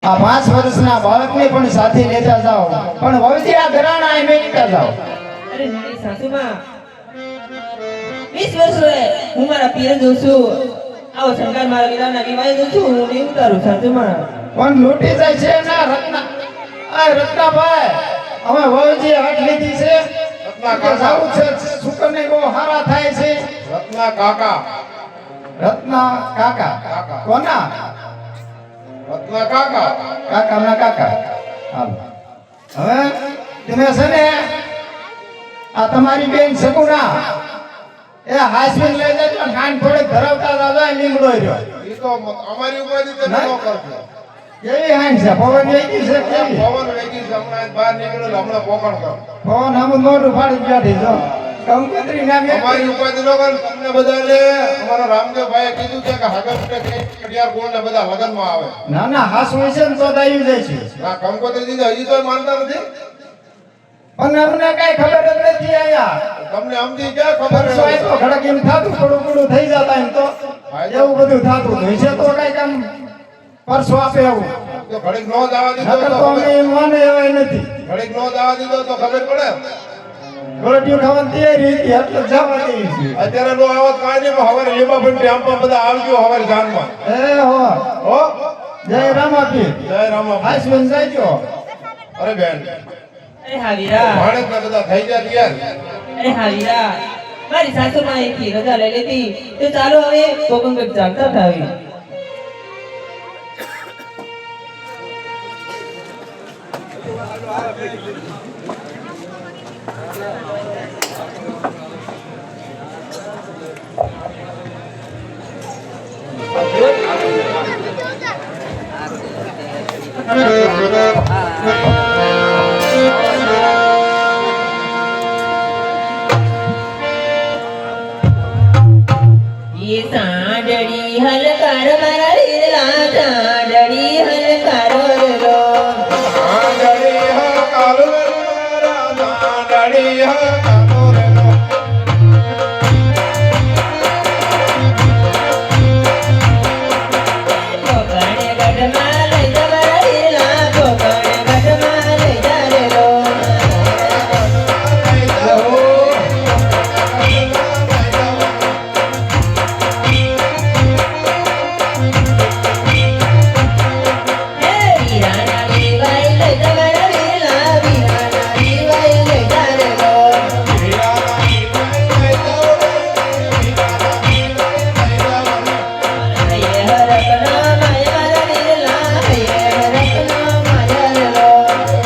આ 5 વર્ષના બાળકને પણ સાથે લેતા જાઓ, પણ વવજી આ ઘરાણા એ મેળતા જાઓ. અરે મારી સાસુમાં 20 વર્ષ હોય હું મારા પિયર જઉં છું. આવો શંકર મારા વીરાના વિવાહ જઉં છું. હું નહીં ઉતારું સાસુમાં. પણ લૂટી જાય છે ના રત્ના. આ રત્નાભાઈ અમે વવજી હાથ લીધી છે. રત્ના કાકા જાવું છે સુકને બહુ હારા થાય છે. રત્ના કાકા રત્ના કાકા કોના રત્ના કાકા કાકાના કાકા. હાલો હવે તમે છે ને આ તમારી બેન સગુણા એ હાસવીન લઈ જજો ને કાન થોડે ધરાવતા જાજો લીમડો રહ્યો. ઈ તો અમારી ઉપાધિ તમે ન કરજો. કેવી હાન છે પવન વેગી છે કેવી પવન વેગી છે, હમણાં બહાર નીકળેલો હમણાં પોકણ કરો. પવન આમ મોઢું ફાડી બેઠી જો કંકુતરી નામ અમારી ઉપાધિ ન કરો. તમને બધાને અમારા રામદેવભાઈએ કીધું છે કે હગન કડિયાર કુળ ને બધા લગનમાં આવે. ના ના હાસ હોય છે ને તો દાયું જાય છે. ના કંકોત્રી દીધી હજી તો માનતા નથી. પણ અમને કઈ ખબર જ નથી આયા. તમને સમજી ક્યાં ખબર પરસો આય તો ખડક એમ થાતું પડું થઈ જતા એમ તો એવું બધું થાતું હોય છે તો કઈ કામ પરસો આપે એવું તો ઘડીક નો દાવા દીધો નકર તો તો અમે એમ માને એવાય નથી. ઘડીક નો દાવા દીધો તો ખબર પડે. ગોળટીઓ ખાવાની તૈયારી હતી એટલે જવા દેવી છે. અત્યારે નો આવત કાંઈ નહીં, હવારે લીંબા ભંડી આમમાં બધા આવજો હવારે જાનમાં. એ હો હો જય રામાપી જય રામ. હાસવીન જાયજો. અરે બેન અરે હા વીરા. ભાણેજ ને બધા થઈ ગયા તૈયાર. અરે હા વીરા. મારી સાસુમાં અહીંથી રજા લઈ લીધી તો ચાલો હવે કોકમ કંઈક ચાલતા થાવી. Ah.